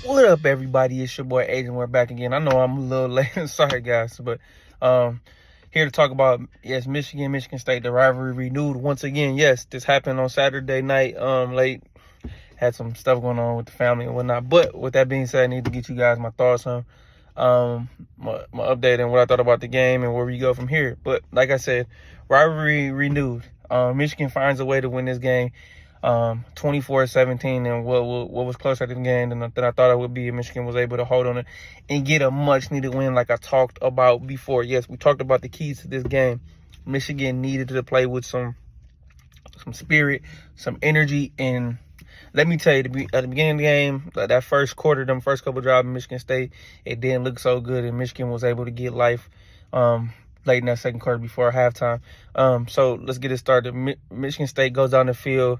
What up, everybody? It's your boy Aiden. We're back again. I know I'm a little late. Sorry, guys, but here to talk about Michigan State. The rivalry renewed once again. Yes, this happened on Saturday night. Late. Had some stuff going on with the family and whatnot. But with that being said, I need to get you guys my thoughts on my update and what I thought about the game and where we go from here. But like I said, rivalry renewed. Michigan finds a way to win this game. 24-17, and what was closer to the game than I thought it would be. Michigan was able to hold on it and get a much needed win, like I talked about before. Yes, we talked about the keys to this game. Michigan needed to play with some spirit, some energy, and let me tell you, at the beginning of the game, that first quarter, them first couple drives in Michigan State, it didn't look so good, and Michigan was able to get life late in that second quarter before halftime. So let's get it started. Michigan State goes down the field.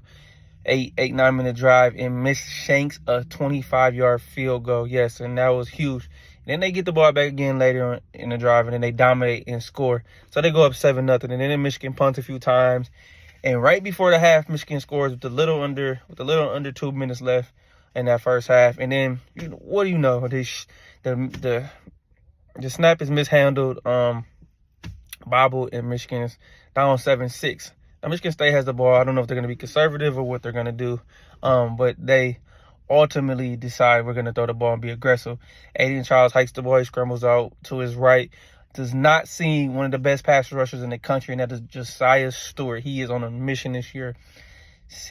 9-minute drive, and Miss Shanks a 25-yard field goal. Yes, and that was huge. And then they get the ball back again later on in the drive, and then they dominate and score. So they go up 7-0, and then Michigan punts a few times. And right before the half, Michigan scores with a little under 2 minutes left in that first half. And then what do you know? The snap is mishandled. Bobble, and Michigan is down 7-6. Now, Michigan State has the ball. I don't know if they're going to be conservative or what they're going to do, but they ultimately decide we're going to throw the ball and be aggressive. Aiden Charles hikes the ball. He scrambles out to his right. Does not see one of the best pass rushers in the country, and that is Josiah Stewart. He is on a mission this year.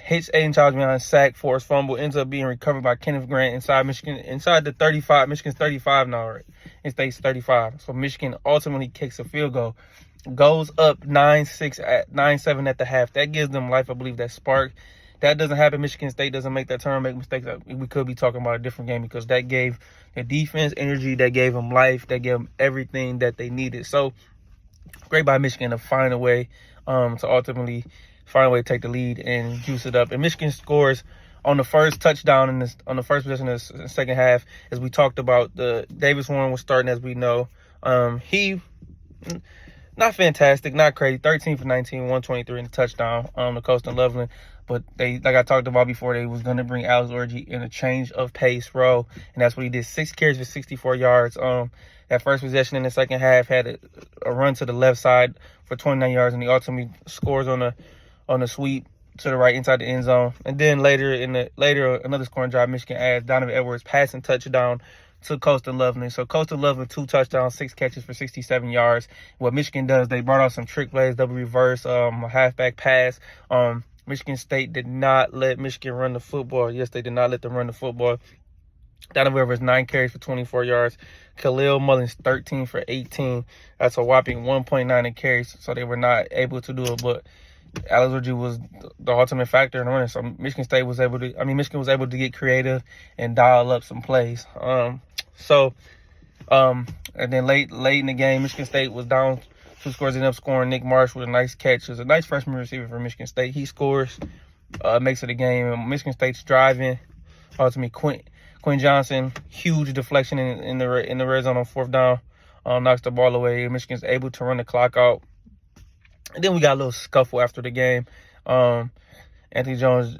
Hits Aiden Charles behind sack, forced fumble, ends up being recovered by Kenneth Grant inside the 35. Michigan's 35 now, right? And State's 35. So Michigan ultimately kicks a field goal. Goes up 9-7 at the half. That gives them life, I believe, that spark. That doesn't happen. Michigan State doesn't make that turn, make mistakes. We could be talking about a different game, because that gave the defense energy, that gave them life, that gave them everything that they needed. So great by Michigan to find a way to ultimately find a way to take the lead and juice it up. And Michigan scores on the first touchdown on the first possession of the second half. As we talked about, the Davis Warren was starting, as we know. He not fantastic, not crazy. 13 for 19, 123 in the touchdown to Coastal Loveland. But they, like I talked about before, they was going to bring Alex Orji in a change of pace role, and that's what he did. 6 carries for 64 yards. That first possession in the second half had a run to the left side for 29 yards, and he ultimately scores on a sweep to the right inside the end zone. And then later another scoring drive, Michigan adds Donovan Edwards passing touchdown to Coastal Loveland. So Coastal Loveland, 2 touchdowns, 6 catches for 67 yards. What Michigan does, they brought out some trick plays, double reverse, a halfback pass. Michigan State did not let Michigan run the football. Yes, they did not let them run the football. Donovan Edwards, 9 carries for 24 yards. Khalil Mullins, 13 for 18. That's a whopping 1.9 in carries, so they were not able to do it. But Alex Orji was the ultimate factor in running. So Michigan was able to get creative and dial up some plays. And then late in the game, Michigan State was down 2 scores, ended up scoring. Nick Marsh with a nice catch. It was a nice freshman receiver for Michigan State. He scores, makes it a game. And Michigan State's driving. Ultimately, Quinn Johnson, huge deflection in the red zone on 4th down, knocks the ball away. Michigan's able to run the clock out. And then we got a little scuffle after the game. Anthony Jones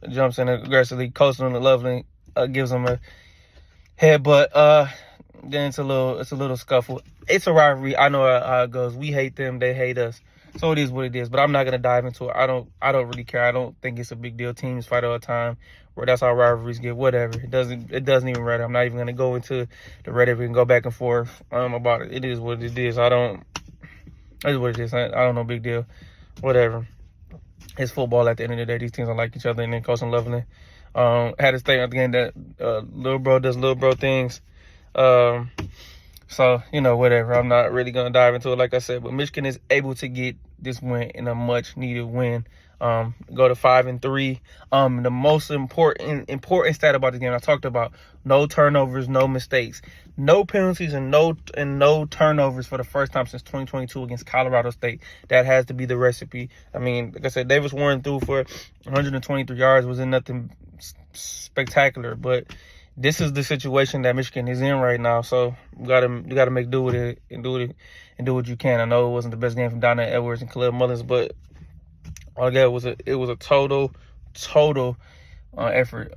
jumps in aggressively. Coastal Loveland gives him a headbutt. Then it's a little scuffle. It's a rivalry. I know how it goes. We hate them. They hate us. So it is what it is. But I'm not gonna dive into it. I don't really care. I don't think it's a big deal. Teams fight all the time. Where that's how rivalries get. Whatever. It doesn't even matter. I'm not even gonna go into the Reddit and go back and forth about it. It is what it is. It's what it is. I don't know. Big deal. Whatever. It's football at the end of the day. These teams don't like each other. And then Coastal Loveland had a statement at the end that little bro does little bro things. So, whatever. I'm not really going to dive into it, like I said. But Michigan is able to get this win in a much-needed win. Go to 5-3. The most important stat about the game I talked about: no turnovers, no mistakes, no penalties, and no turnovers for the first time since 2022 against Colorado State. That has to be the recipe. I mean, like I said, Davis Warren threw for 123 yards. Wasn't nothing spectacular, but this is the situation that Michigan is in right now. So you gotta make do with it and do what you can. I know it wasn't the best game from Donovan Edwards and Khalil Mullins, but altogether it was a total effort.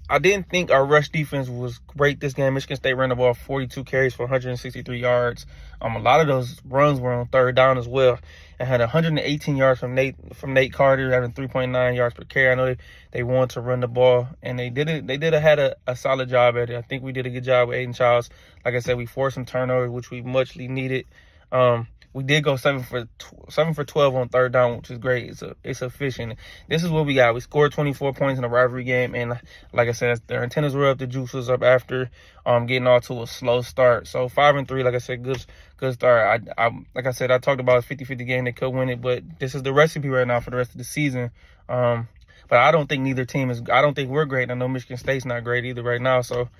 I didn't think our rush defense was great this game. Michigan State ran the ball 42 carries for 163 yards. A lot of those runs were on third down as well, and had 118 yards from Nate Carter, having 3.9 yards per carry. I know they wanted to run the ball, and they had a solid job at it. I think we did a good job with Aiden Childs. Like I said, we forced some turnovers, which we muchly needed. We did go 7 for 12 on third down, which is great. It's efficient. This is what we got. We scored 24 points in a rivalry game, and like I said, their antennas were up, the juice was up after getting off to a slow start. So 5-3, like I said, good start. Like I said, I talked about a 50-50 game. They could win it, but this is the recipe right now for the rest of the season. But I don't think neither team is. I don't think we're great. I know Michigan State's not great either right now. So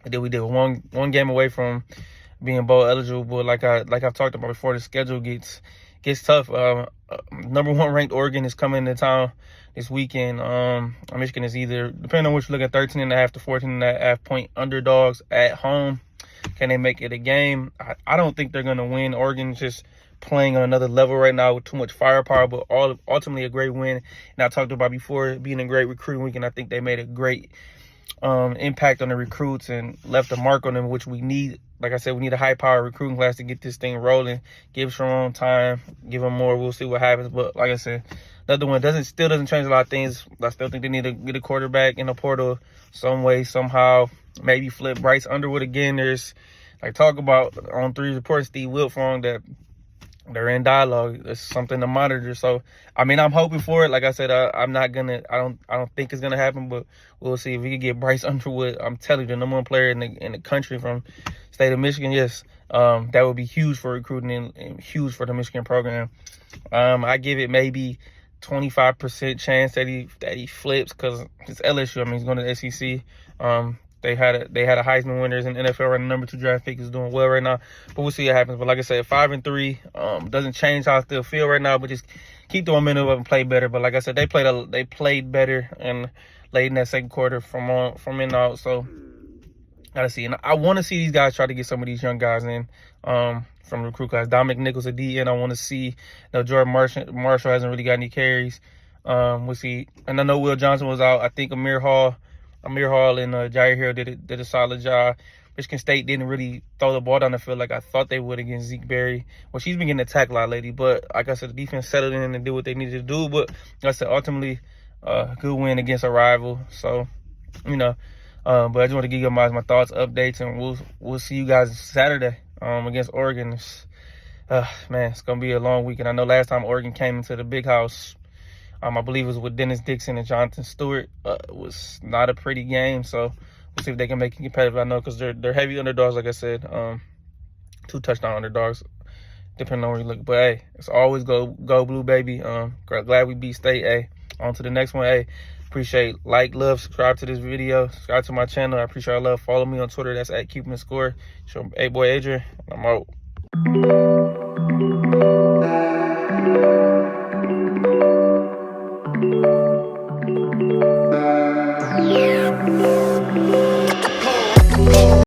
we did one game away from being bowl eligible, but like I've talked about before, the schedule gets tough. Number 1 ranked Oregon is coming into town this weekend. Michigan is either, depending on which you look at, 13.5 to 14.5 point underdogs at home. Can they make it a game? I don't think they're gonna win. Oregon's just playing on another level right now with too much firepower, but ultimately a great win. And I talked about before being a great recruiting week, and I think they made a great impact on the recruits and left a mark on them, which we need. Like I said, we need a high-power recruiting class to get this thing rolling. Give Sharon time, give them more. We'll see what happens. But like I said, another one still doesn't change a lot of things. I still think they need to get a quarterback in the portal some way, somehow. Maybe flip Bryce Underwood again. There's, like, talk about on 3 reports, Steve Wiltfong, that they're in dialogue. It's something to monitor. So, I mean, I'm hoping for it. Like I said, I don't think it's gonna happen, but we'll see if we can get Bryce Underwood. I'm telling you, the number 1 player in the country from state of Michigan. Yes, that would be huge for recruiting and huge for the Michigan program. I give it maybe 25% chance that he flips, because it's LSU. I mean, he's going to the SEC. They had a Heisman winners in the NFL, right? The number 2 draft pick is doing well right now. But we'll see what happens. But like I said, 5-3 doesn't change how I still feel right now. But just keep the momentum up and play better. But like I said, they played better and late in that second quarter from in out. So gotta see. And I want to see these guys try to get some of these young guys in from recruit class. Dominic Nichols at DN. I want to see. Jordan Marshall hasn't really got any carries. We'll see. And I know Will Johnson was out. I think Amir Hall and Jair Hill did a solid job. Michigan State didn't really throw the ball down the field like I thought they would against Zeke Berry. Well, she's been getting attacked a lot lately, but like I said, the defense settled in and did what they needed to do. But like I said, ultimately, good win against a rival. So, but I just want to give you guys my thoughts, updates, and we'll see you guys Saturday against Oregon. It's gonna be a long weekend. I know last time Oregon came into the big house, I believe it was with Dennis Dixon and Jonathan Stewart. It was not a pretty game, so we'll see if they can make it competitive. I know, because they're heavy underdogs, like I said, 2 touchdown underdogs, depending on where you look. But hey, it's always go blue, baby. Glad we beat State. Hey, on to the next one. Hey, appreciate love, subscribe to this video, subscribe to my channel. I appreciate your love. Follow me on Twitter. That's at Keeping the Score. Show hey boy Adrian. I'm out.